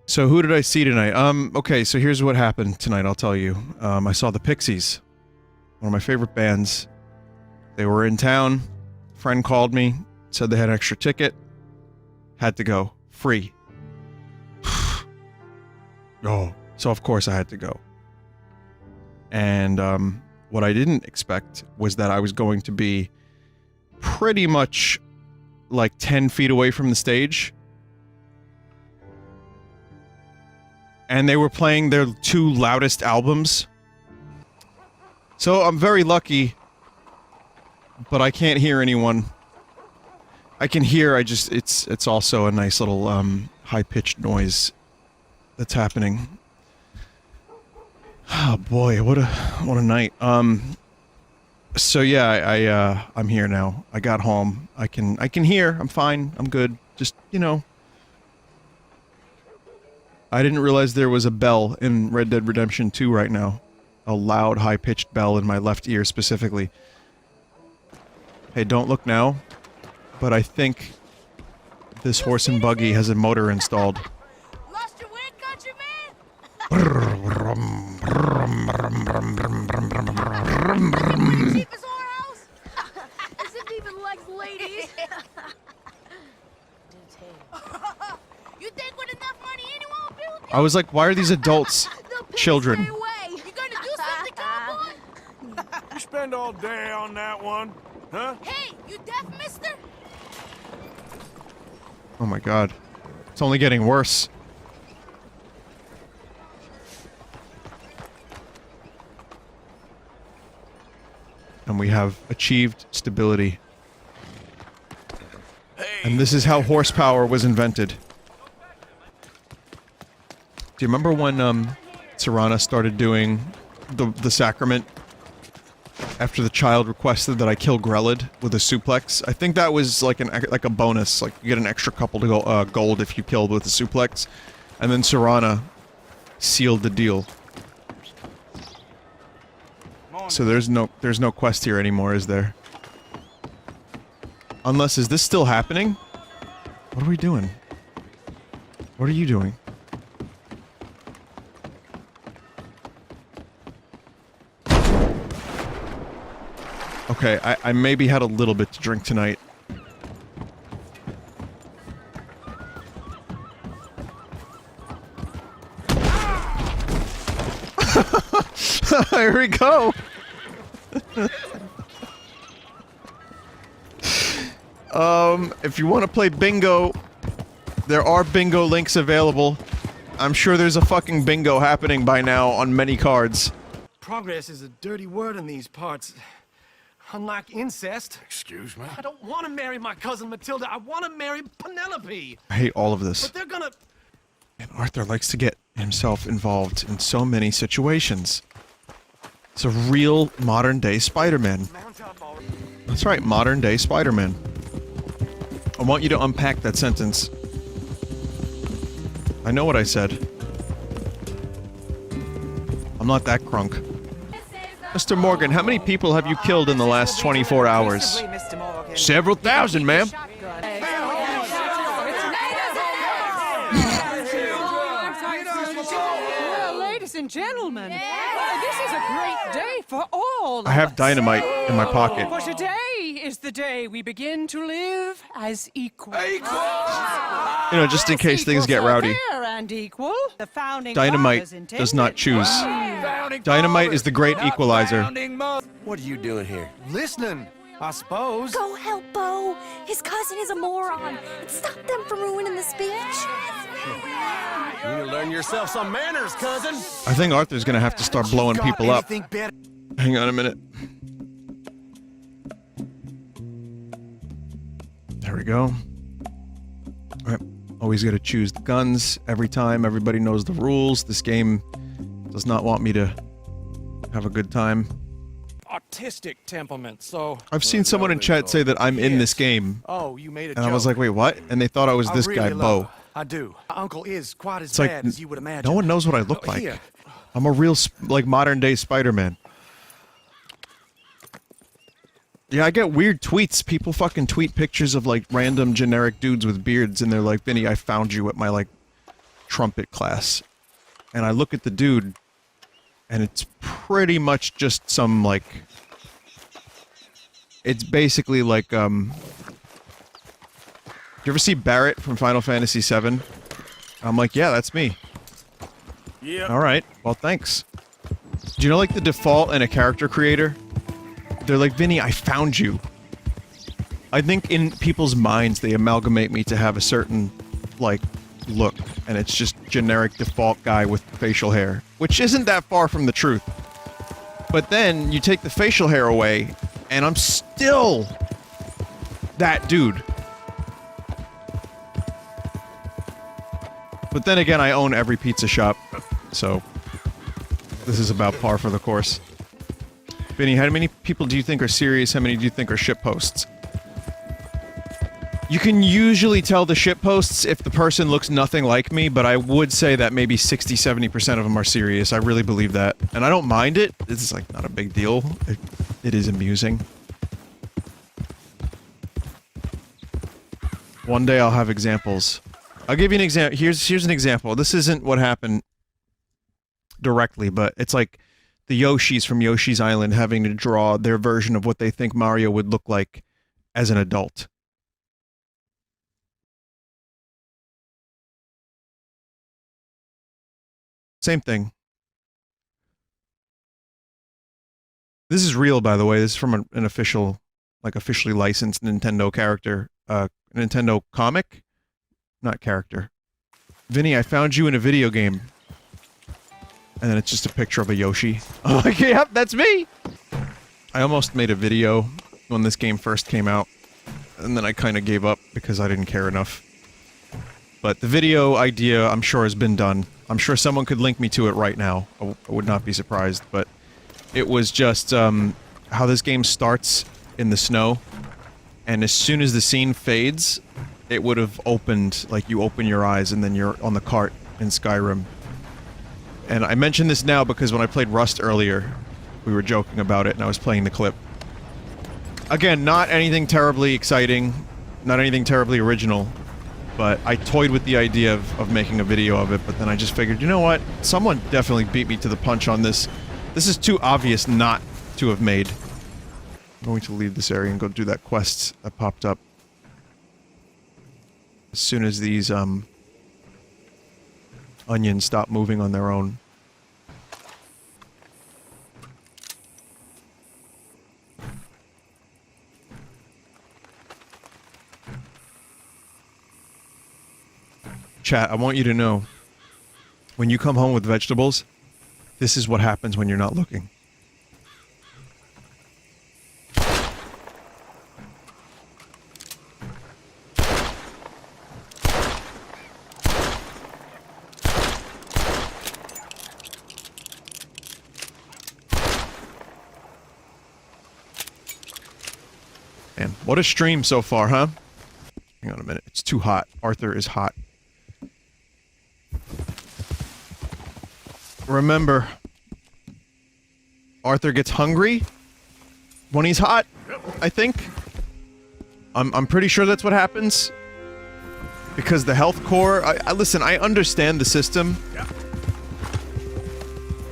So who did I see tonight? Okay, so here's what happened tonight, I'll tell you. I saw the Pixies. One of my favorite bands. They were in town. Friend called me, said they had an extra ticket. Had to go. Free. Oh. So of course I had to go. And, what I didn't expect was that I was going to be pretty much like 10 feet away from the stage. And they were playing their two loudest albums. So I'm very lucky, but I can't hear anyone. I can hear, it's also a nice little, high-pitched noise that's happening. Oh boy, what a night. So yeah, I'm here now. I got home. I can hear. I'm fine. I'm good. Just, you know. I didn't realize there was a bell in Red Dead Redemption 2 right now. A loud, high-pitched bell in my left ear specifically. Hey, don't look now. But I think this horse and buggy has a motor installed. Lost your wind, countryman? Cheapest whorehouse? As if even likes ladies. You think with enough money anyone will be with you? I was like, why are these adults children? Stay away. You gonna do something, cowboy? You spend all day on that one, huh? Hey, you deaf, mister? Oh my god. It's only getting worse. And we have achieved stability. And this is how horsepower was invented. Do you remember when, Serana started doing the sacrament? After the child requested that I kill Grelid with a suplex? I think that was like a bonus. Like, you get an extra couple to go, gold if you killed with a suplex. And then Serana sealed the deal. So there's no quest here anymore, is there? Unless, is this still happening? What are we doing? What are you doing? Okay, I maybe had a little bit to drink tonight. Here we go! If you want to play bingo, there are bingo links available. I'm sure there's a fucking bingo happening by now on many cards. Progress is a dirty word in these parts. Unlike incest. Excuse me? I don't want to marry my cousin Matilda. I want to marry Penelope. I hate all of this. But they're gonna... And Arthur likes to get himself involved in so many situations. It's a real modern-day Spider-Man. That's right, modern-day Spider-Man. I want you to unpack that sentence. I know what I said. I'm not that crunk. Mr. Morgan, how many people have you killed in the last 24 hours? Several thousand, ma'am. Well, ladies and gentlemen, this is a great day for all of I have us. dynamite in my pocket. For today is the day we begin to live as equals. You know, just in case things get rowdy. Fair and equal. The founding Dynamite fathers intended. does not choose. Dynamite is the great equalizer. What are you doing here? Listening, I suppose. Go help Bo. His cousin is a moron. And stop them from ruining the speech. You need to learn yourself some manners, cousin. I think Arthur's gonna have to start blowing people up. Hang on a minute. There we go. Alright. Always gotta choose the guns every time. Everybody knows the rules. This game does not want me to have a good time. Artistic temperament, so... I've seen someone in chat say that I'm in this game. Oh, you made a And joke. I was like, wait, what? And they thought I was this guy, Bo. I do. My uncle is quite as It's like, bad as you would imagine. no one knows what I look like. Here. I'm a real, like, modern-day Spider-Man. Yeah, I get weird tweets. People fucking tweet pictures of, like, random generic dudes with beards, and they're like, Vinny, I found you at my, like, trumpet class. And I look at the dude, and it's pretty much just some, like... It's basically like, You ever see Barrett from Final Fantasy VII? I'm like, yeah, that's me. Yeah. Alright, well, thanks. Do you know, like, the default in a character creator? They're like, Vinny, I found you. I think in people's minds, they amalgamate me to have a certain, like, look. And it's just generic default guy with facial hair. Which isn't that far from the truth. But then, you take the facial hair away, and I'm still that dude. But then again, I own every pizza shop, so this is about par for the course. Vinny, how many people do you think are serious? How many do you think are shitposts? You can usually tell the shitposts if the person looks nothing like me, but I would say that maybe 60-70% of them are serious. I really believe that. And I don't mind it. It's like not a big deal. It is amusing. One day I'll have examples. I'll give you an example. Here's an example. This isn't what happened directly, but it's like the Yoshis from Yoshi's Island having to draw their version of what they think Mario would look like as an adult. Same thing. This is real, by the way. This is from an official, like officially licensed Nintendo character, Nintendo comic. Not character. Vinny, I found you in a video game. And then it's just a picture of a Yoshi. I'm like, yep, that's me! I almost made a video when this game first came out. And then I kind of gave up because I didn't care enough. But the video idea, I'm sure, has been done. I'm sure someone could link me to it right now. I would not be surprised, but... It was just, how this game starts in the snow. And as soon as the scene fades... It would have opened, like you open your eyes and then you're on the cart in Skyrim. And I mention this now because when I played Rust earlier, we were joking about it and I was playing the clip. Again, not anything terribly exciting, not anything terribly original, but I toyed with the idea of making a video of it, but then I just figured, you know what? Someone definitely beat me to the punch on this. This is too obvious not to have made. I'm going to leave this area and go do that quest that popped up. As soon as these, onions stop moving on their own. Chat, I want you to know, when you come home with vegetables, this is what happens when you're not looking. Man, what a stream so far, huh? Hang on a minute, it's too hot. Arthur is hot. Remember, Arthur gets hungry when he's hot, I think. I'm pretty sure that's what happens. Because the health core, listen, I understand the system.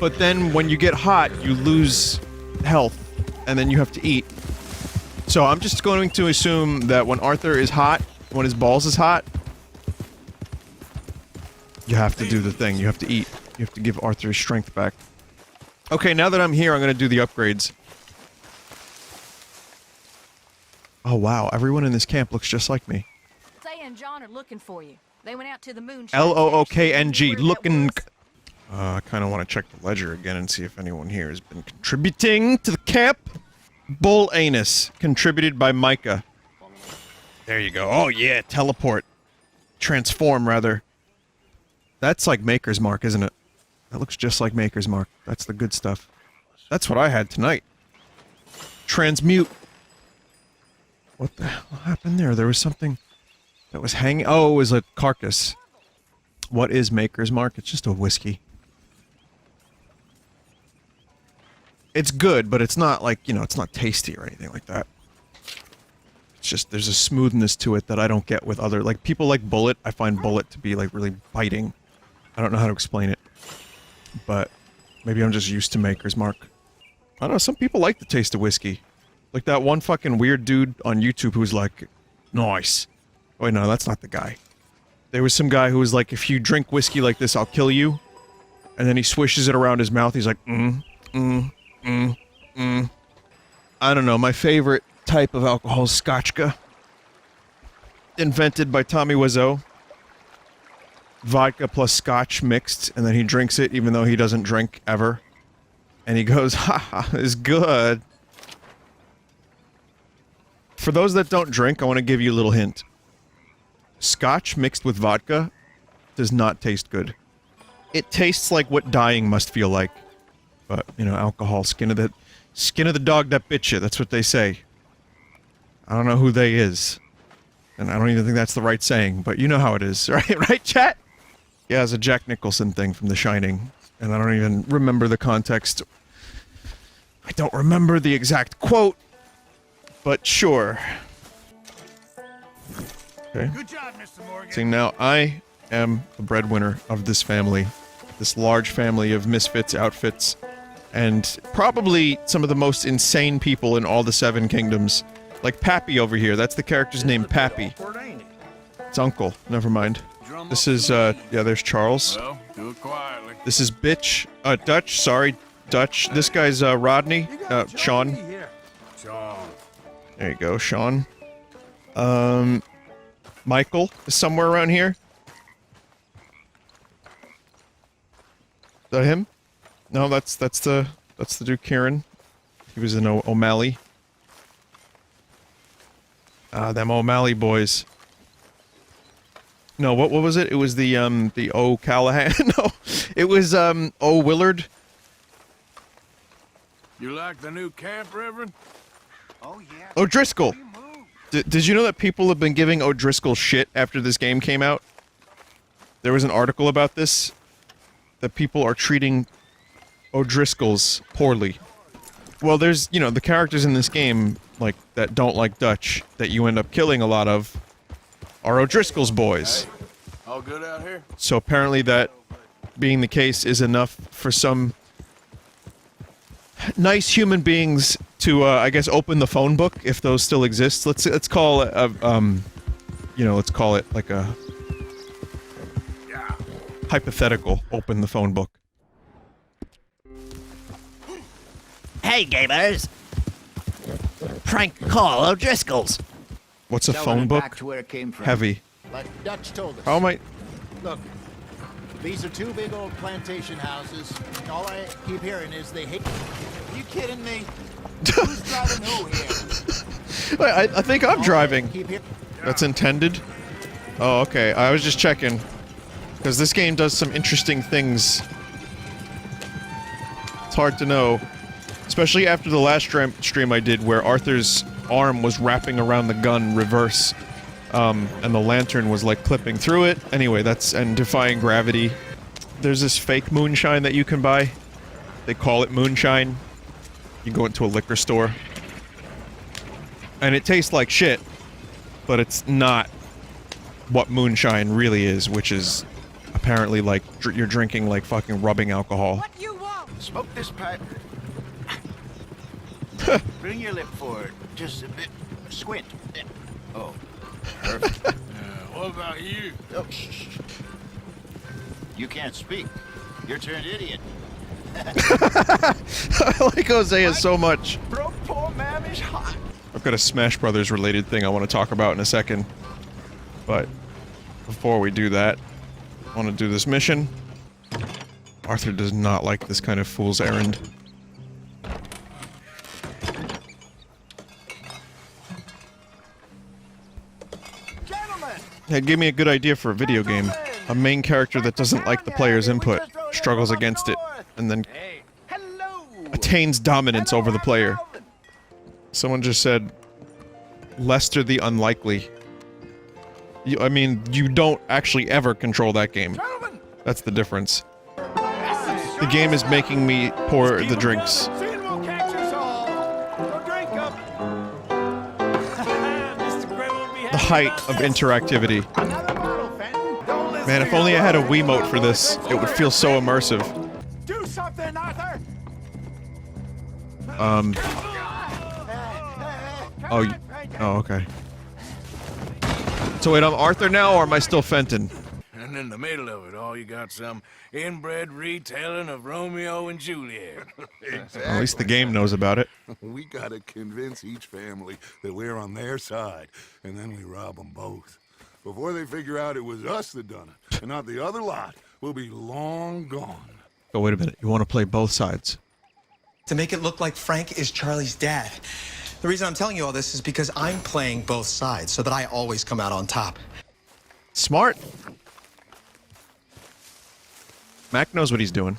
But then when you get hot, you lose health, and then you have to eat. So I'm just going to assume that when Arthur is hot, when his balls is hot, you have to do the thing, you have to eat. You have to give Arthur his strength back. Okay, now that I'm here, I'm gonna do the upgrades. Oh wow, everyone in this camp looks just like me. Say and John are looking for you. They went out to the moon. L-O-O-K-N-G, looking... I kinda wanna check the ledger again and see if anyone here has been contributing to the camp. Bull Anus, contributed by Micah. There you go. Oh yeah, teleport. Transform, rather. That's like Maker's Mark, isn't it? That looks just like Maker's Mark. That's the good stuff. That's what I had tonight. Transmute. What the hell happened there? There was something that was hanging... Oh, it was a carcass. What is Maker's Mark? It's just a whiskey. It's good, but it's not like, you know, it's not tasty or anything like that. It's just, there's a smoothness to it that I don't get with other, like, people like Bullet. I find Bullet to be, like, really biting. I don't know how to explain it. But maybe I'm just used to Maker's Mark. I don't know, some people like the taste of whiskey. Like that one fucking weird dude on YouTube who's like, nice. Wait, no, that's not the guy. There was some guy who was like, if you drink whiskey like this, I'll kill you. And then he swishes it around his mouth. He's like, I don't know, my favorite type of alcohol is Scotchka. Invented by Tommy Wiseau. Vodka plus scotch mixed, and then he drinks it even though he doesn't drink ever. And he goes, haha, it's good. For those that don't drink, I want to give you a little hint. Scotch mixed with vodka does not taste good. It tastes like what dying must feel like. But, you know, alcohol, skin of the dog that bit you, that's what they say. I don't know who they is. And I don't even think that's the right saying, but you know how it is, right? Right, chat? Yeah, it's a Jack Nicholson thing from The Shining. And I don't even remember the context. I don't remember the exact quote. But sure. Okay. Good job, Mr. Morgan. See, now I am the breadwinner of this family. This large family of misfits outfits. And probably some of the most insane people in all the Seven Kingdoms. Like Pappy over here. That's the character's name, Pappy. It's Uncle. Never mind. This is, yeah, there's Charles. Well, do it quietly. This is Bitch. Dutch. Sorry, Dutch. This guy's, Rodney. Sean. Sean. There you go, Sean. Michael is somewhere around here. Is that him? No, that's the dude Kieran. He was in O'Malley. Them O'Malley boys. No, what was it? It was the O'Callahan. No, it was, O'Willard. You like the new camp, Reverend? Oh, yeah. O'Driscoll. Did you know that people have been giving O'Driscoll shit after this game came out? There was an article about this. That people are treating O'Driscolls poorly. Well, there's, you know, the characters in this game, like, that don't like Dutch, that you end up killing a lot of, are O'Driscoll's boys. All good out here? So apparently that being the case is enough for some nice human beings to, I guess, open the phone book, if those still exist. Let's call it, you know, let's call it like a hypothetical, open the phone book. Hey, gamers! Prank call O'Driscoll's. What's a phone book? To where it came from. Heavy. Like Dutch told us. How am I? Look, these are two big old plantation houses. All I keep hearing is they hate. Are you kidding me? Who's driving who here? Wait, I think I'm driving. Keep hear- That's intended? Oh, okay. I was just checking. Because this game does some interesting things. It's hard to know. Especially after the last stream I did where Arthur's arm was wrapping around the gun reverse. And the lantern was like clipping through it. Anyway, that's, and defying gravity. There's this fake moonshine that you can buy. They call it moonshine. You go into a liquor store. And it tastes like shit. But it's not what moonshine really is, which is apparently like you're drinking like fucking rubbing alcohol. What you want? Smoke this pipe. Bring your lip forward. Just a bit. Squint. Oh. Perfect. What about you? Oh, shh. You can't speak. You're turned idiot. I like Hosea so much. Bro, poor mammy's hot. I've got a Smash Brothers related thing I want to talk about in a second. But before we do that, I want to do this mission. Arthur does not like this kind of fool's errand. Gentlemen! Hey, give me a good idea for a video game. A main character that doesn't like the player's input, struggles against it, and then Hello! attains dominance over the player. Someone just said, Lester the Unlikely. I mean, you don't actually ever control that game. That's the difference. The game is making me pour the drinks. The height of interactivity. Man, if only I had a Wiimote for this, it would feel so immersive. Do something, Arthur! Oh, okay. So wait, I'm Arthur now, or am I still Fenton? And in the middle of it all, you got some inbred retelling of Romeo and Juliet. At least the game knows about it. We gotta convince each family that we're on their side, and then we rob them both. Before they figure out it was us that done it, and not the other lot, we'll be long gone. Oh, wait a minute. You want to play both sides? To make it look like Frank is Charlie's dad. The reason I'm telling you all this is because I'm playing both sides so that I always come out on top. Smart. Mac knows what he's doing.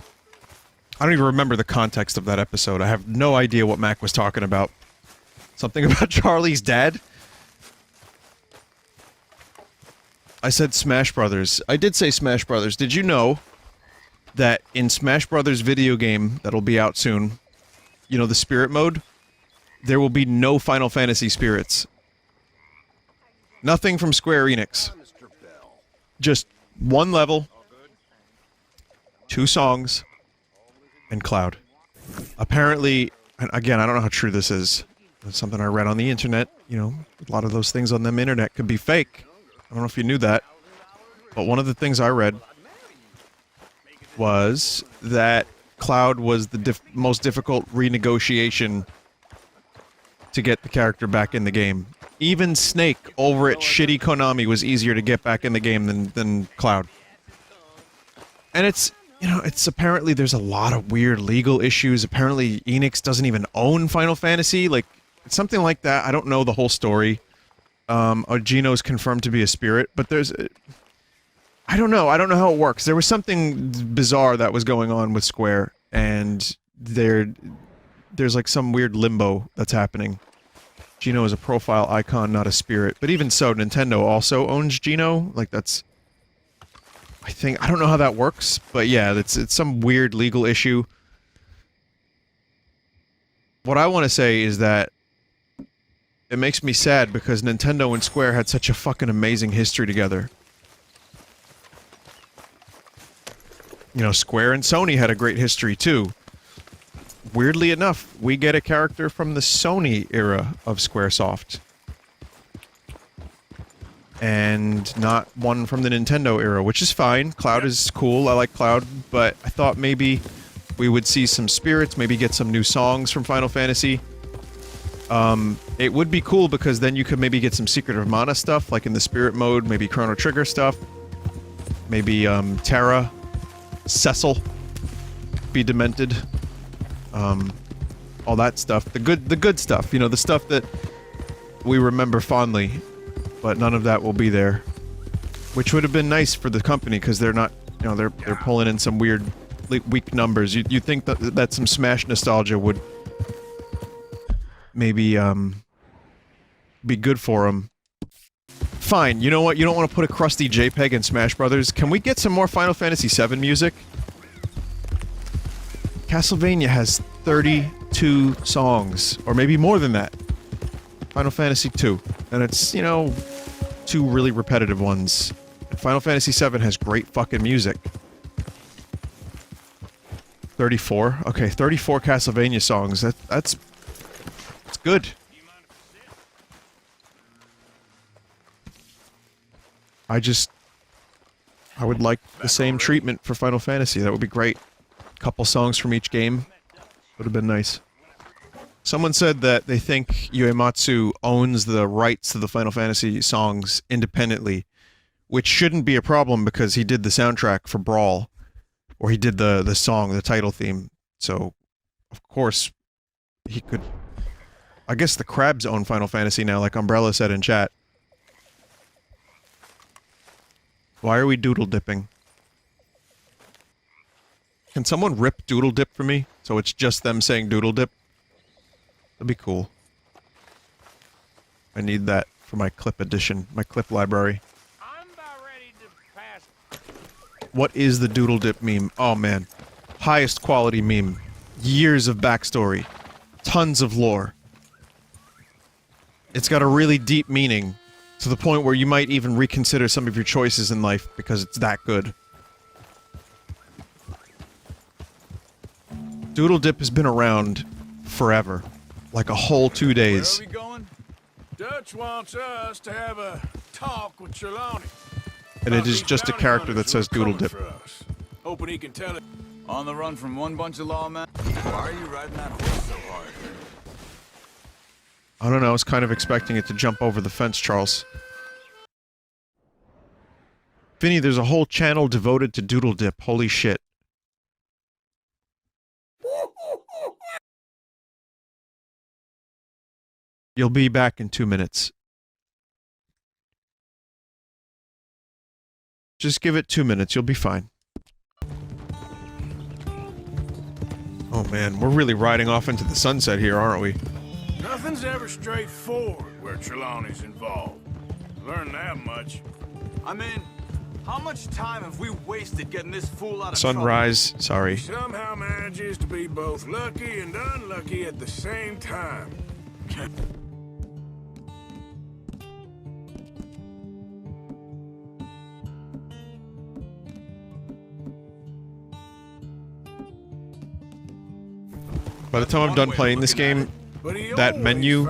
I don't even remember the context of that episode. I have no idea what Mac was talking about. Something about Charlie's dad? I said Smash Brothers. I did say Smash Brothers. Did you know that in Smash Brothers video game that'll be out soon, you know, the spirit mode, there will be no Final Fantasy spirits. Nothing from Square Enix. Just one level, 2 songs, and Cloud. Apparently, and again, I don't know how true this is. It's something I read on the internet. You know, a lot of those things on them internet could be fake. I don't know if you knew that. But one of the things I read was that Cloud was the most difficult renegotiation to get the character back in the game. Even Snake over at shitty Konami was easier to get back in the game than Cloud. And it's, you know, it's apparently there's a lot of weird legal issues. Apparently Enix doesn't even own Final Fantasy. Like, something like that. I don't know the whole story. Gino's confirmed to be a spirit, but there's... I don't know how it works. There was something bizarre that was going on with Square, and there's like some weird limbo that's happening. Gino is a profile icon, not a spirit. But even so, Nintendo also owns Gino. Like, that's... I don't know how that works, but yeah, it's some weird legal issue. What I want to say is that it makes me sad because Nintendo and Square had such a fucking amazing history together. You know, Square and Sony had a great history too. Weirdly enough, we get a character from the Sony era of Squaresoft. And not one from the Nintendo era, which is fine. Cloud is cool, I like Cloud, but I thought maybe we would see some spirits, maybe get some new songs from Final Fantasy. It would be cool because then you could maybe get some Secret of Mana stuff, like in the spirit mode, maybe Chrono Trigger stuff. Maybe, Terra, Cecil, be demented. All that stuff. The good stuff, you know, the stuff that we remember fondly. But none of that will be there. Which would have been nice for the company, because they're not, you know, they're pulling in some weird, weak numbers. You think that some Smash nostalgia would maybe, be good for them. Fine, you know what? You don't want to put a crusty JPEG in Smash Brothers. Can we get some more Final Fantasy VII music? Castlevania has 32 songs, or maybe more than that. Final Fantasy II, and it's, you know, 2 really repetitive ones. And Final Fantasy VII has great fucking music. 34? Okay, 34 Castlevania songs. That's good. I would like the same treatment for Final Fantasy. That would be great. Couple songs from each game. Would have been nice. Someone said that they think Uematsu owns the rights to the Final Fantasy songs independently, which shouldn't be a problem because he did the soundtrack for Brawl, or he did the song, the title theme. So, of course, he could... I guess the Crabs own Final Fantasy now, like Umbrella said in chat. Why are we doodle dipping? Can someone rip doodle dip for me? So it's just them saying doodle dip? That'd be cool. I need that for my clip edition, my clip library. I'm about ready to pass. What is the doodle dip meme? Oh man. Highest quality meme. Years of backstory. Tons of lore. It's got a really deep meaning. To the point where you might even reconsider some of your choices in life because it's that good. Doodle Dip has been around forever. Like a whole 2 days. Where are we going? Dutch wants us to have a talk with Trelawney. And it is just a character that says Doodle Dip. Hoping he can tell it. On the run from one bunch of lawmen? Why are you riding that horse so hard? I don't know, I was kind of expecting it to jump over the fence, Charles. Vinny, there's a whole channel devoted to Doodle Dip. Holy shit. You'll be back in 2 minutes. Just give it 2 minutes, you'll be fine. Oh man, we're really riding off into the sunset here, aren't we? Nothing's ever straightforward where Trelawney's involved. Learn that much. I mean, how much time have we wasted getting this fool out of Sunrise, sorry. Somehow manages to be both lucky and unlucky at the same time. By the time I'm done playing this game, that menu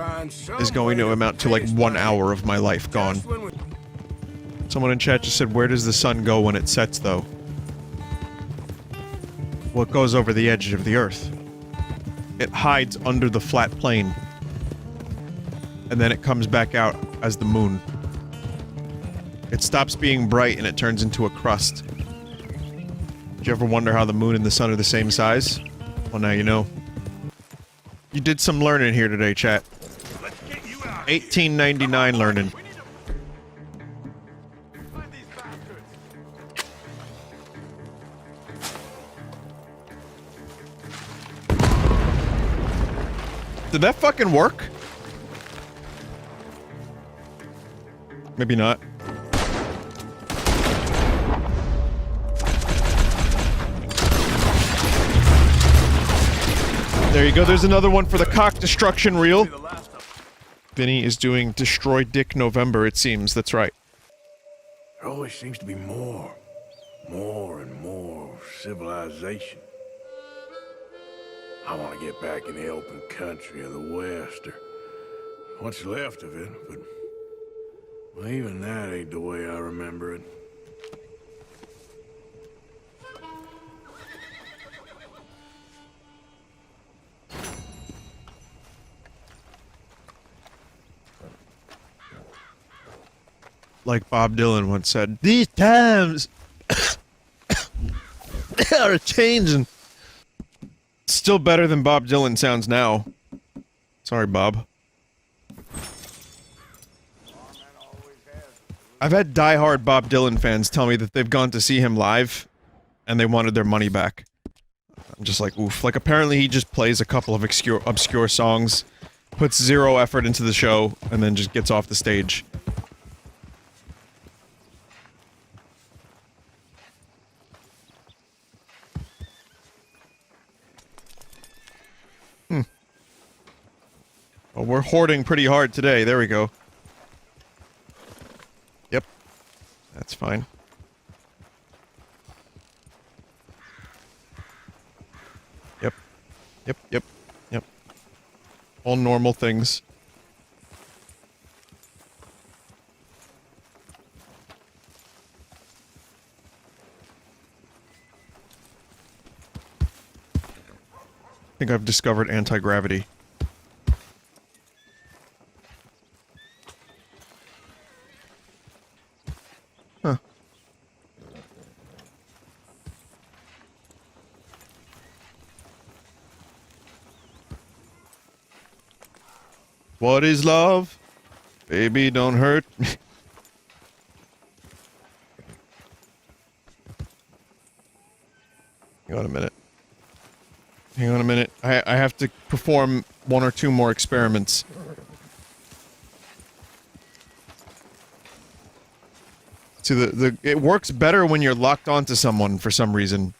is going to amount to like 1 hour of my life gone. Someone in chat just said, where does the sun go when it sets, though? Well, it goes over the edge of the Earth. It hides under the flat plane. And then it comes back out as the moon. It stops being bright and it turns into a crust. Did you ever wonder how the moon and the sun are the same size? Well, now you know. You did some learning here today, chat. 1899 learning. Did that fucking work? Maybe not. There you go, there's another one for the cock destruction reel. Vinny is doing Destroy Dick November, it seems, that's right. There always seems to be more and more civilization. I want to get back in the open country of the West, or what's left of it, but well, even that ain't the way I remember it. Like Bob Dylan once said, these times they are changing. Still better than Bob Dylan sounds now. Sorry, Bob. I've had diehard Bob Dylan fans tell me that they've gone to see him live and they wanted their money back. I'm just like, oof. Like, apparently he just plays a couple of obscure songs, puts zero effort into the show, and then just gets off the stage. Well, we're hoarding pretty hard today. There we go. Yep. That's fine. Yep. Yep. All normal things. I think I've discovered anti-gravity. Huh. What is love? Baby, don't hurt me. Hang on a minute. Hang on a minute. I have to perform 1 or 2 more experiments. See, it works better when you're locked onto someone for some reason.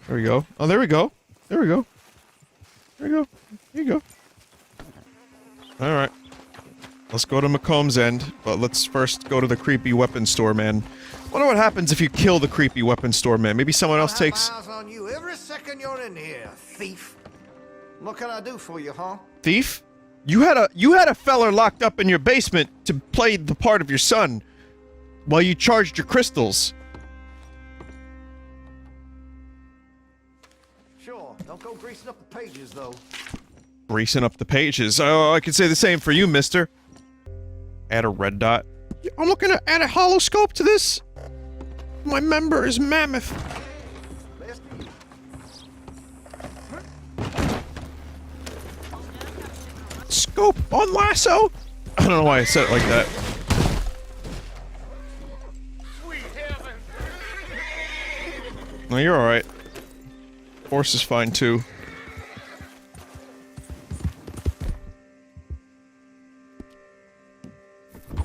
There we go. Oh, there we go. There we go. There we go. There you go. Alright. Let's go to Macomb's End, but let's first go to the creepy weapons store man. Wonder what happens if you kill the creepy weapons store man. Maybe someone else takes... I have my eyes on you every second you're in here, thief. What can I do for you, huh? Thief? You had a feller locked up in your basement to play the part of your son while you charged your crystals. Sure, don't go greasing up the pages, though. Greasing up the pages. Oh, I could say the same for you, mister. Add a red dot. I'm looking to add a hollow scope to this. My member is mammoth. Scope on lasso? I don't know why I said it like that. No, you're alright. Horse is fine too.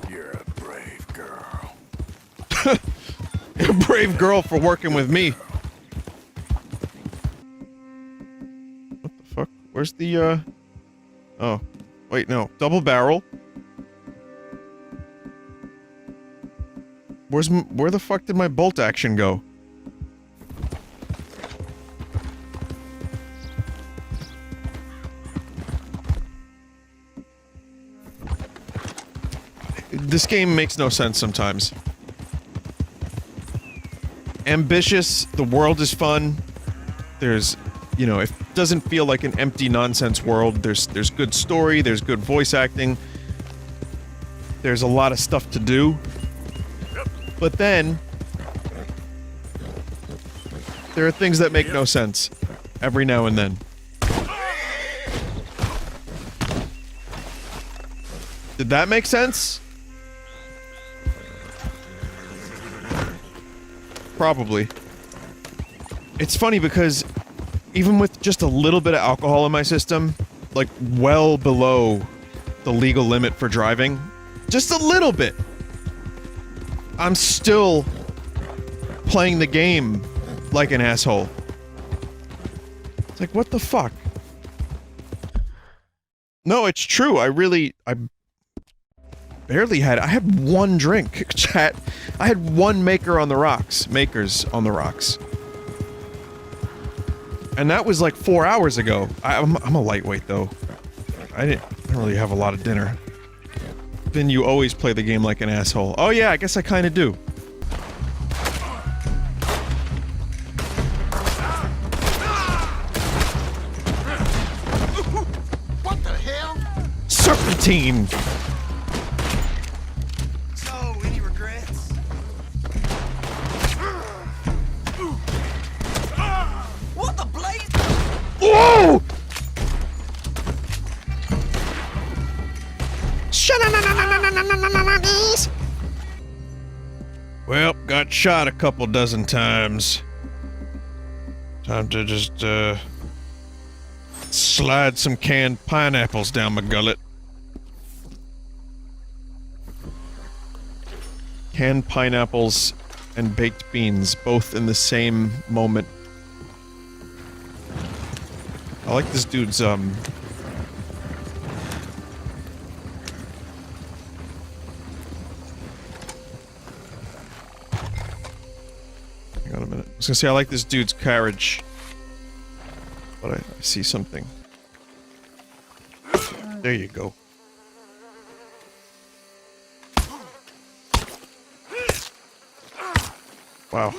You're a brave girl. You're a brave girl for working with me. What the fuck? Where's the, Oh. Wait, no. Double barrel. Where the fuck did my bolt action go? This game makes no sense sometimes. Ambitious, the world is fun. There's, you know, it doesn't feel like an empty nonsense world. There's good story, there's good voice acting. There's a lot of stuff to do. But then there are things that make no sense every now and then. Did that make sense? Probably. It's funny because even with just a little bit of alcohol in my system, like well below the legal limit for driving, just a little bit, I'm still playing the game like an asshole. It's like, what the fuck? No, it's true. I barely had... I had one drink, chat. I had one makers on the rocks. And that was like 4 hours ago. I'm a lightweight, though. I don't really have a lot of dinner. Then you always play the game like an asshole. Oh yeah, I guess I kinda do. What the hell? Serpentine! So, any regrets? What the blaze? Whoa! Well, got shot a couple dozen times. Time to just, slide some canned pineapples down my gullet. Canned pineapples and baked beans, both in the same moment. I like this dude's, Hang on a minute. I was gonna say, I like this dude's carriage. But I see something. There you go. Wow.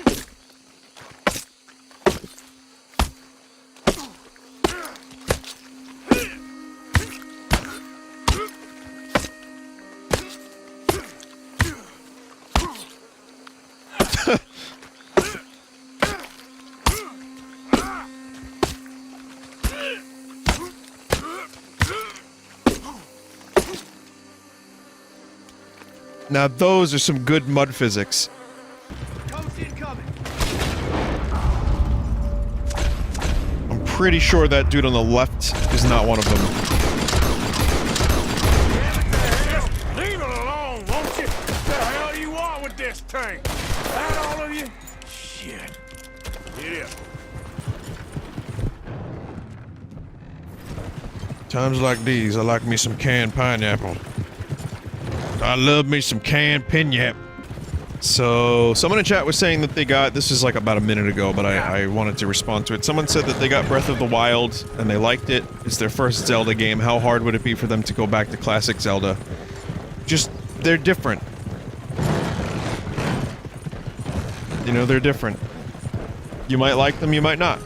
Now those are some good mud physics. I'm pretty sure that dude on the left is not one of them. Leave it alone, won't you? What the hell you want with this tank? That all of you? Shit. Get up. Times like these, I like me some canned pineapple. I love me some canned piñap. So, someone in chat was saying that they got, this is like about a minute ago, but I wanted to respond to it. Someone said that they got Breath of the Wild, and they liked it. It's their first Zelda game. How hard would it be for them to go back to classic Zelda? Just, they're different. You know, they're different. You might like them, you might not.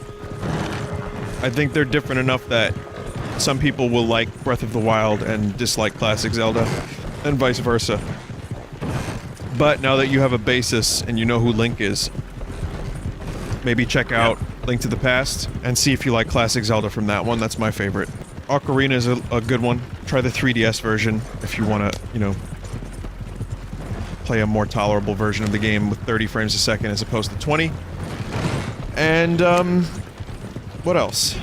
I think they're different enough that some people will like Breath of the Wild and dislike classic Zelda, and vice versa. But now that you have a basis and you know who Link is, maybe check out Link to the Past and see if you like classic Zelda from that one. That's my favorite. Ocarina is a good one. Try the 3DS version if you want to, you know, play a more tolerable version of the game with 30 frames a second as opposed to 20. And, what else?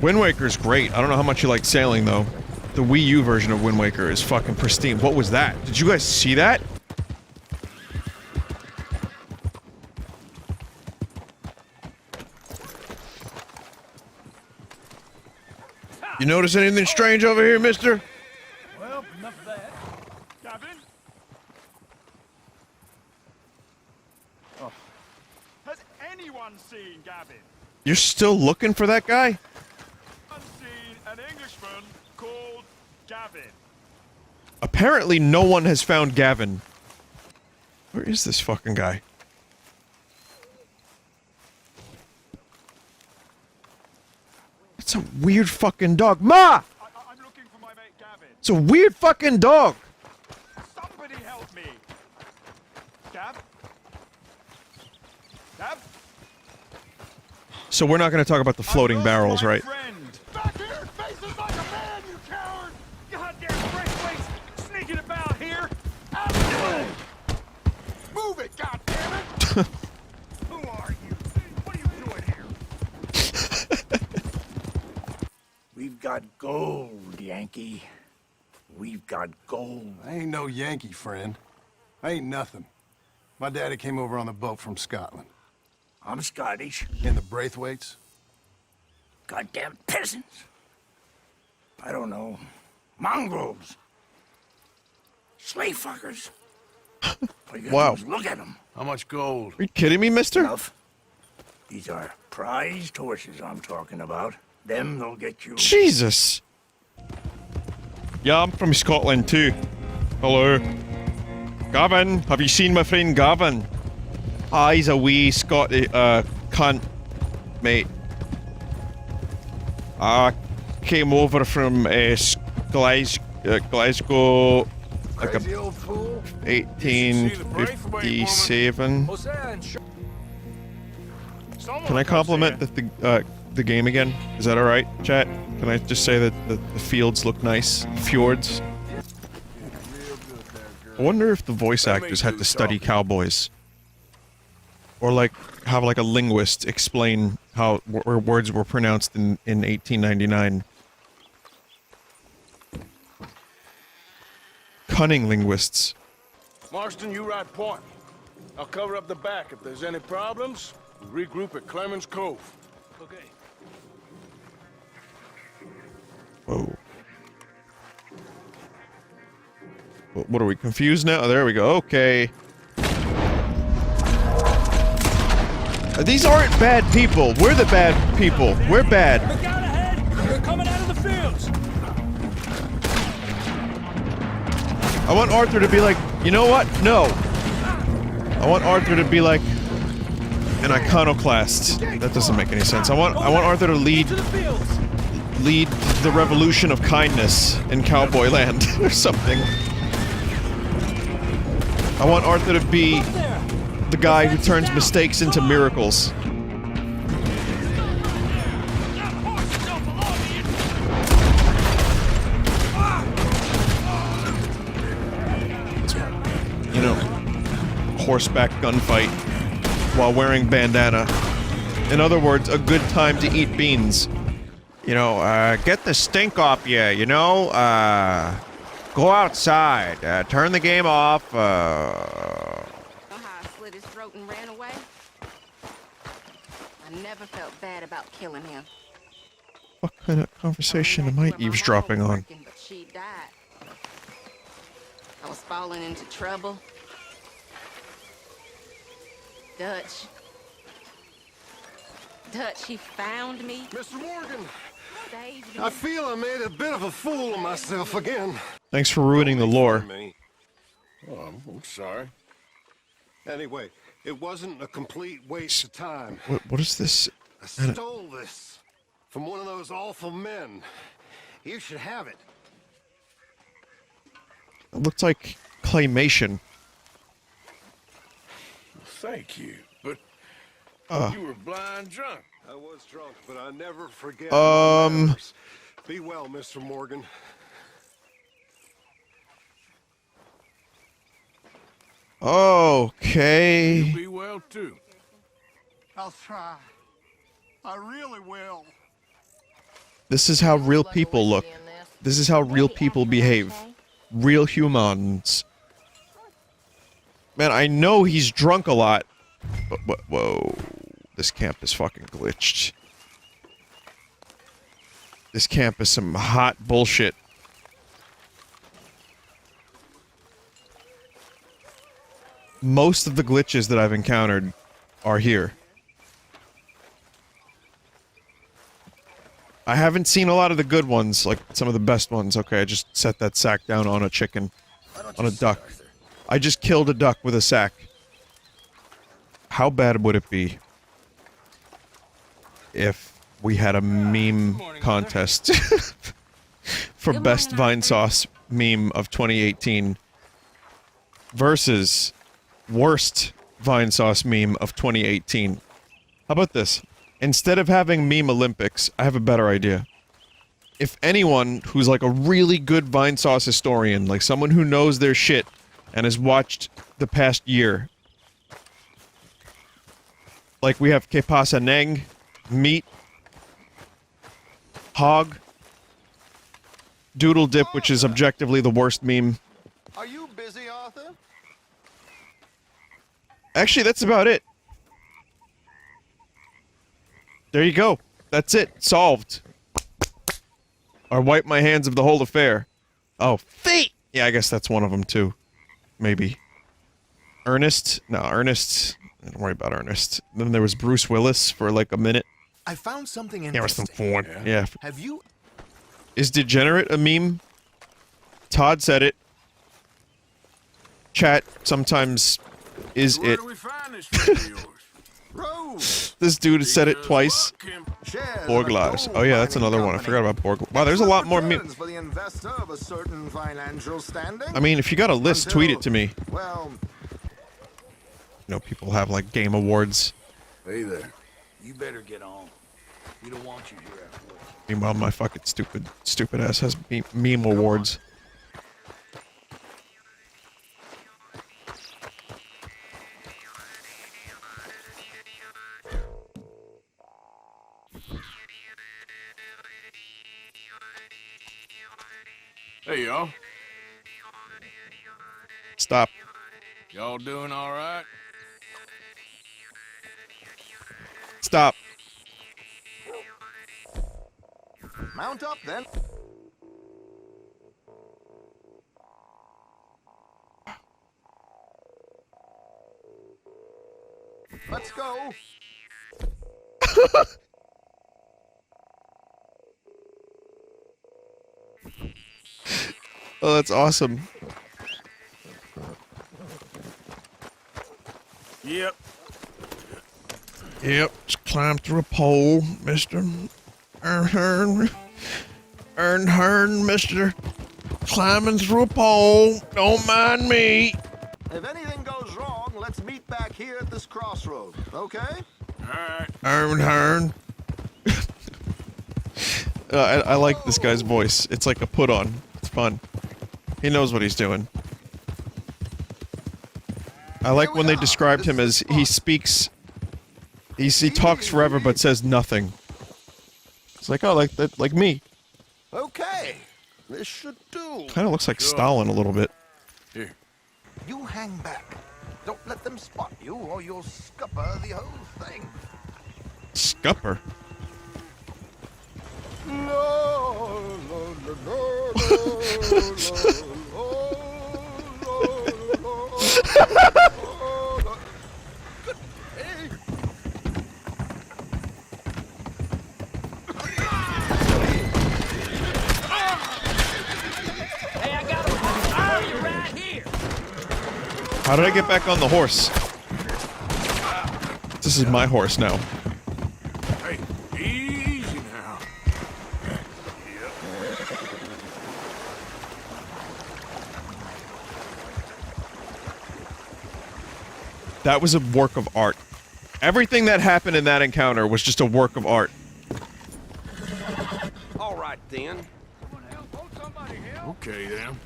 Wind Waker's great. I don't know how much you like sailing, though. The Wii U version of Wind Waker is fucking pristine. What was that? Did you guys see that? You notice anything strange over here, mister? Well, enough of that. Gavin? Oh. Has anyone seen Gavin? You're still looking for that guy? I've seen an Englishman called Gavin. Apparently no one has found Gavin. Where is this fucking guy? It's a weird fucking dog. Ma! I'm looking for my mate Gavin. It's a weird fucking dog! Somebody help me! Gav? Gav? So we're not gonna talk about the floating barrels, right? Back here! Faces like a man, you coward! Goddamn breakaways sneaking about here! Out of the way! Move it, goddammit! Who are you? What are you doing here? We've got gold, Yankee. We've got gold. I ain't no Yankee, friend. I ain't nothing. My daddy came over on the boat from Scotland. I'm Scottish. In the Braithwaites? Goddamn peasants. I don't know. Mongrels. Slave fuckers. All you gotta do is look at them. How much gold? Are you kidding me, mister? Enough. These are prized horses I'm talking about. Them they'll get you. Jesus! Yeah, I'm from Scotland too. Hello. Gavin, have you seen my friend Gavin? Ah, he's a wee Scotty, cunt, mate. I came over from, Glasgow, like Crazy old fool. 1857. Can I compliment the game again? Is that alright, chat? Can I just say that the fields look nice? Fjords? I wonder if the voice actors had to study cowboys. Or like, have like a linguist explain how words were pronounced in 1899. Cunning linguists. Marston, you ride point. I'll cover up the back. If there's any problems, we'll regroup at Clemens Cove. Okay. Whoa. What are we, confused now? Oh, there we go, okay. These aren't bad people. We're the bad people. We're bad. Look out ahead! They're coming out of the fields! I want Arthur to be like, you know what? No. I want Arthur to be like an iconoclast. That doesn't make any sense. I want Arthur to lead the revolution of kindness in Cowboy Land or something. I want Arthur to be the guy who turns mistakes into miracles. You know, horseback gunfight while wearing bandana. In other words, a good time to eat beans. You know, get the stink off you, you know? Go outside, turn the game off, Slit his throat and ran away. I never felt bad about killing him. Fuck kind of conversation am I eavesdropping on? But she died. I was falling into trouble. Dutch, he found me. Mr. Morgan, Saved I me. feel I made a bit of a fool of myself again. Thanks for ruining the lore. Oh, I'm sorry. Anyway, it wasn't a complete waste of time. What is this? I stole this from one of those awful men. You should have it. It looked like claymation. Thank you, but you were blind drunk. I was drunk, but I never forget. Be well, Mr. Morgan. Okay. You be well too. I'll try. I really will. This is how real people look. This is how real people behave. Real humans. Man, I know he's drunk a lot. But whoa. This camp is fucking glitched. This camp is some hot bullshit. Most of the glitches that I've encountered are here. I haven't seen a lot of the good ones, like some of the best ones. Okay, I just set that sack down on a chicken. On a duck. I just killed a duck with a sack. How bad would it be if we had a meme contest for best Vinesauce meme of 2018 versus worst Vinesauce meme of 2018? How about this? Instead of having meme Olympics, I have a better idea. If anyone who's like a really good Vinesauce historian, like someone who knows their shit and has watched the past year, like we have Que Pasa Neng, Meat, Hog, Doodle Dip, which is objectively the worst meme. Are you busy, Arthur? Actually, that's about it. There you go. That's it. Solved. Or wipe my hands of the whole affair. Oh, feet! Yeah, I guess that's one of them, too. Maybe. Ernest? No, Ernest... Don't worry about Ernest. Then there was Bruce Willis for like a minute. I found something There was interesting. some fun. Yeah. Have you? Is degenerate a meme? Todd said it. Chat sometimes is Where it. do we find this friend of yours? Rose. This dude said it twice. Shares Borglage. of a Oh yeah, that's gold another mining one. I forgot about company. Borglage. Wow, there's a lot more Returns memes. for the investor of a certain financial standing. I mean, if you got a list, tweet it to me. Well, You know, people have like game awards. Hey there. You better get on. We don't want you here after work. Meanwhile, my fucking stupid ass has meme awards. Hey, y'all. Stop. Y'all doing all right? Stop. mount up then. Let's go. Oh, that's awesome. Yep. Yep, just climb through a pole, mister. Earn, mister. Climbing through a pole. Don't mind me. If anything goes wrong, let's meet back here at this crossroad, okay? All right. Earn. I like this guy's voice. It's like a put on. It's fun. He knows what he's doing. I like when they described him as he speaks. He talks forever but says nothing. It's like, oh, like that, like me. Okay, this should do. Kind of looks like Stalin a little bit. Here. You hang back. Don't let them spot you or you'll scupper the whole thing. Scupper. No! Hey, I got a right here. How did I get back on the horse? This is my horse now. Hey, easy now. That was a work of art. Everything that happened in that encounter was just a work of art. All right, then. Okay, then.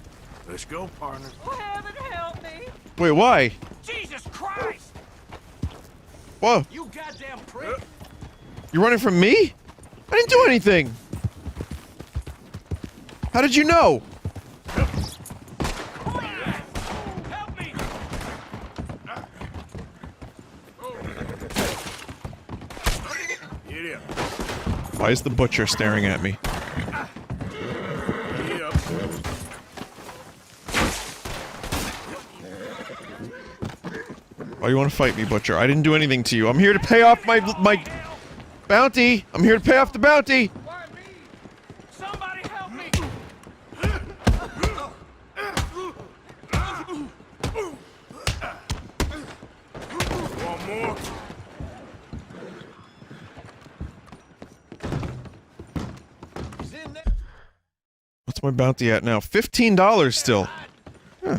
Let's go, partner. Oh, heaven help me. Wait, why? Jesus Christ! Whoa, You goddamn prick! you're running from me? I didn't do anything. How did you know? Help me! Get up. Why is the butcher staring at me? Get up. Why you want to fight me, butcher? I didn't do anything to you. I'm here to pay off my bounty. I'm here to pay off the bounty. Why me? Somebody help me! One more. What's my bounty at now? $15 still. Huh.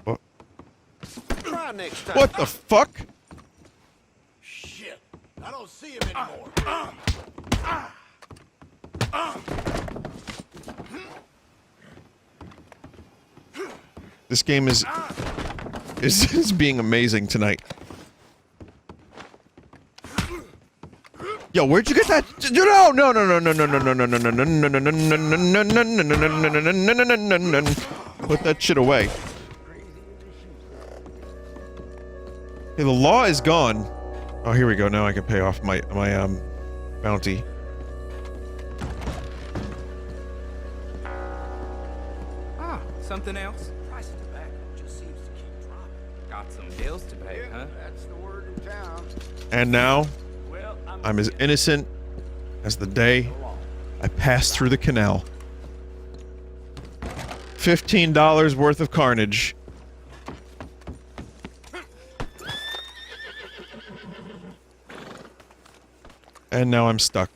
What? Try next time. What the fuck? Shit. I don't see him anymore. This game is being amazing tonight. Yo, where'd you get that? No, no, no, no, no, no, no, no, no, no, no, no, no, no, no, no, no, no, no, no. Put that shit away. Okay, the law is gone. Oh, here we go. Now I can pay off my bounty. Ah, something else? Price of tobacco just seems to keep dropping. Got some bills to pay, huh? That's the word in town. And now Well, I'm as innocent as the day I passed through the canal. $15 worth of carnage. And now I'm stuck.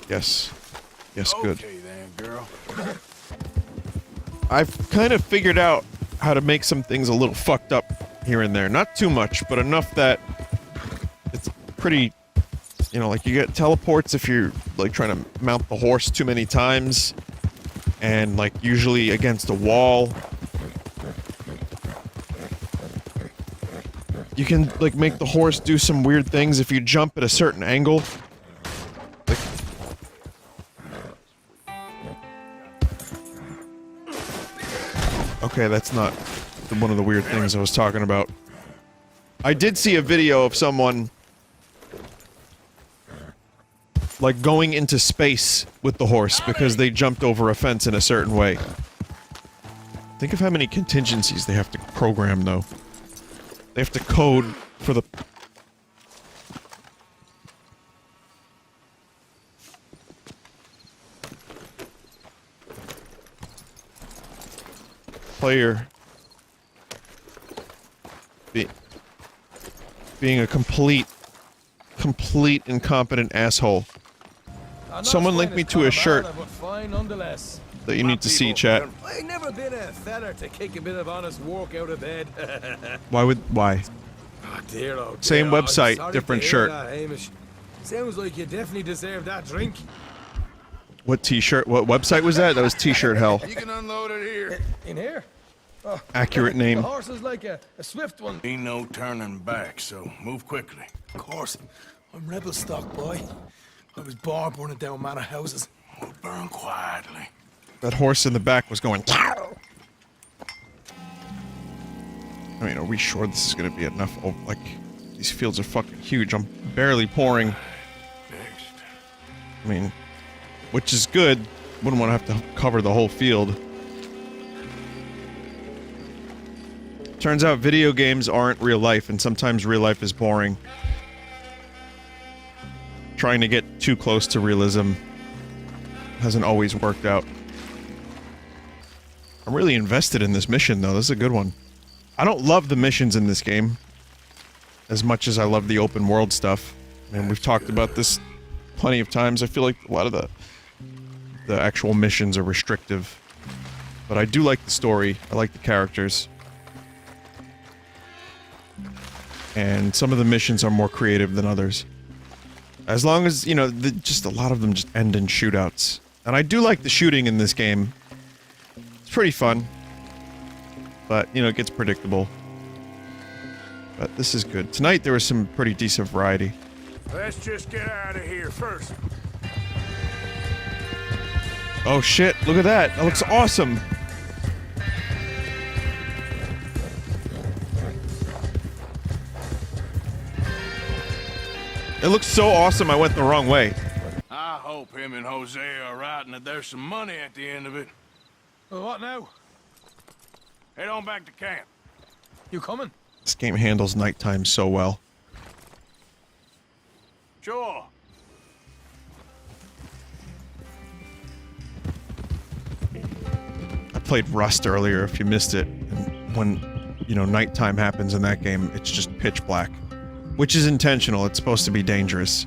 Yes. Yes, good. Okay, then, girl. I've kind of figured out how to make some things a little fucked up here and there. Not too much, but enough that it's pretty, you know, like you get teleports if you're like trying to mount the horse too many times, and like usually against a wall. You can like make the horse do some weird things if you jump at a certain angle. Like, okay, that's not one of the weird things I was talking about. I did see a video of someone like going into space with the horse because they jumped over a fence in a certain way. Think of how many contingencies they have to program, though. They have to code for the... player being a complete incompetent asshole. Someone link me to a shirt that you need to see, chat. Ain't never been a feller to kick a bit of honest walk out of bed. Why? Oh dear, oh dear. Same I'm website, sorry different to hear shirt. that, Hamish. Sounds like you definitely deserve that drink. What t-shirt? What website was that? That was t-shirt hell. You can unload it here. In here? accurate name. The horse is like a swift one. Ain't no turning back, so move quickly. Of course. I'm rebel stock, boy. I was born burning down manor houses. We'll burn quietly. That horse in the back was going. I mean, are we sure this is gonna be enough? Oh, like, these fields are fucking huge. I'm barely pouring. Next. I mean, which is good. Wouldn't want to have to cover the whole field. Turns out video games aren't real life, and sometimes real life is boring. Trying to get too close to realism hasn't always worked out. I'm really invested in this mission, though. This is a good one. I don't love the missions in this game as much as I love the open world stuff. And we've talked about this plenty of times. I feel like a lot of the actual missions are restrictive. But I do like the story. I like the characters. And some of the missions are more creative than others. As long as, you know, just a lot of them just end in shootouts. And I do like the shooting in this game. It's pretty fun. But, you know, it gets predictable. But this is good. Tonight there was some pretty decent variety. Let's just get out of here first. Oh shit, look at that. That looks awesome. It looks so awesome I went the wrong way. I hope him and Jose are right and that there's some money at the end of it. Well, what now? Head on back to camp. You coming? This game handles nighttime so well. Sure. I played Rust earlier if you missed it. And when, you know, nighttime happens in that game, it's just pitch black. Which is intentional. It's supposed to be dangerous.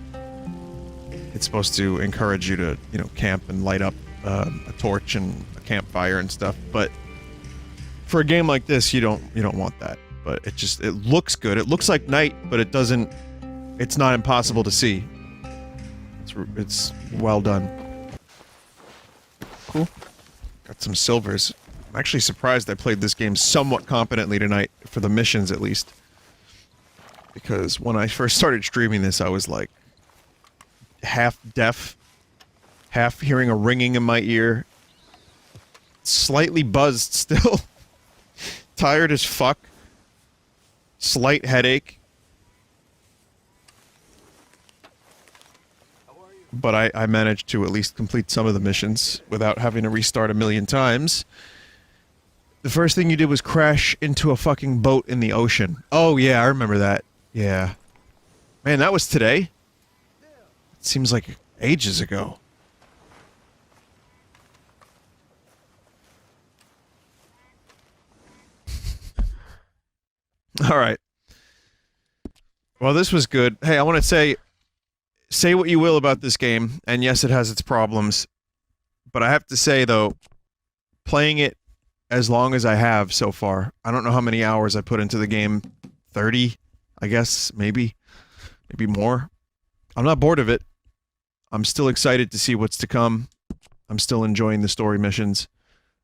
It's supposed to encourage you to, you know, camp and light up a torch and a campfire and stuff. But for a game like this, you don't want that. But it looks good. It looks like night, but it doesn't. It's not impossible to see. It's well done. Cool. Got some silvers. I'm actually surprised I played this game somewhat competently tonight, for the missions at least. Because when I first started streaming this, I was like half deaf, half hearing a ringing in my ear, slightly buzzed still, tired as fuck, slight headache. But I managed to at least complete some of the missions without having to restart a million times. The first thing you did was crash into a fucking boat in the ocean. Oh yeah, I remember that. Yeah. Man, that was today? It seems like ages ago. Alright. Well, this was good. Hey, I want to say what you will about this game, and yes, it has its problems. But I have to say, though, playing it as long as I have so far, I don't know how many hours I put into the game. 30? I guess, maybe more. I'm not bored of it. I'm still excited to see what's to come. I'm still enjoying the story missions,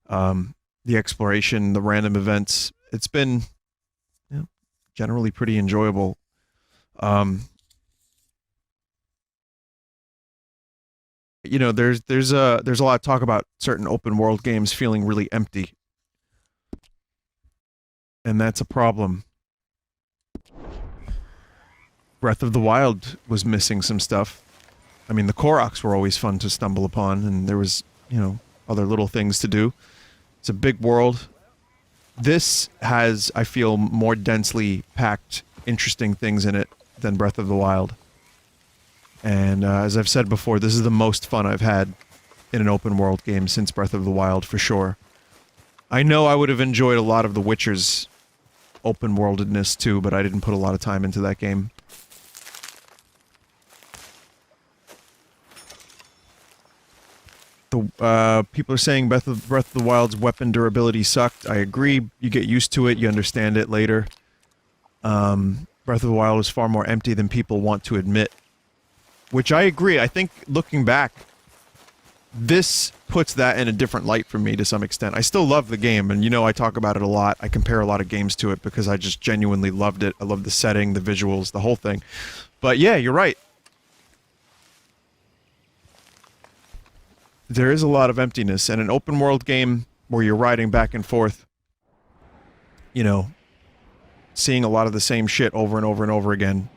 the exploration, the random events. It's been, you know, generally pretty enjoyable. You know, there's a lot of talk about certain open world games feeling really empty, and that's a problem. Breath of the Wild was missing some stuff. I mean, the Koroks were always fun to stumble upon, and there was, you know, other little things to do. It's a big world. This has, I feel, more densely packed, interesting things in it than Breath of the Wild. And as I've said before, this is the most fun I've had in an open world game since Breath of the Wild, for sure. I know I would have enjoyed a lot of The Witcher's open worldedness too, but I didn't put a lot of time into that game. People are saying Breath of the Wild's weapon durability sucked. I agree. You get used to it. You understand it later. Breath of the Wild is far more empty than people want to admit. Which I agree. I think, looking back, this puts that in a different light for me to some extent. I still love the game, and you know I talk about it a lot. I compare a lot of games to it because I just genuinely loved it. I love the setting, the visuals, the whole thing. But yeah, you're right. There is a lot of emptiness, and an open world game where you're riding back and forth, you know, seeing a lot of the same shit over and over and over again,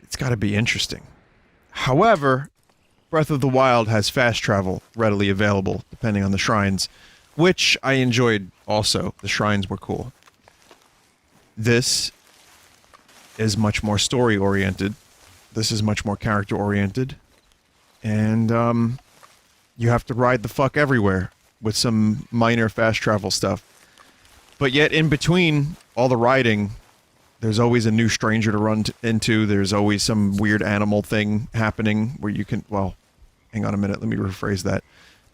it's got to be interesting. However, Breath of the Wild has fast travel readily available, depending on the shrines, which I enjoyed also. The shrines were cool. This is much more story-oriented. This is much more character-oriented. And, you have to ride the fuck everywhere with some minor fast travel stuff. But yet, in between all the riding, there's always a new stranger to run into. There's always some weird animal thing happening where you can... Well, hang on a minute. Let me rephrase that.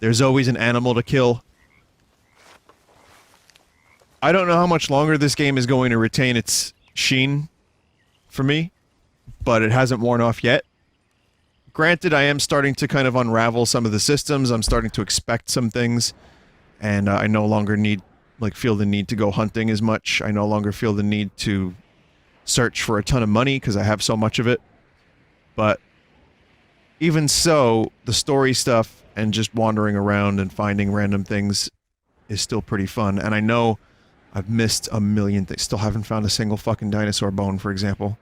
There's always an animal to kill. I don't know how much longer this game is going to retain its sheen for me, but it hasn't worn off yet. Granted, I am starting to kind of unravel some of the systems. I'm starting to expect some things, and I no longer feel the need to go hunting as much. I no longer feel the need to search for a ton of money because I have so much of it. But even so, the story stuff and just wandering around and finding random things is still pretty fun. And I know I've missed a million things. Still haven't found a single fucking dinosaur bone, for example.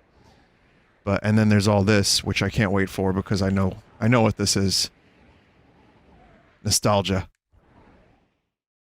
And then there's all this, which I can't wait for because I know what this is. Nostalgia.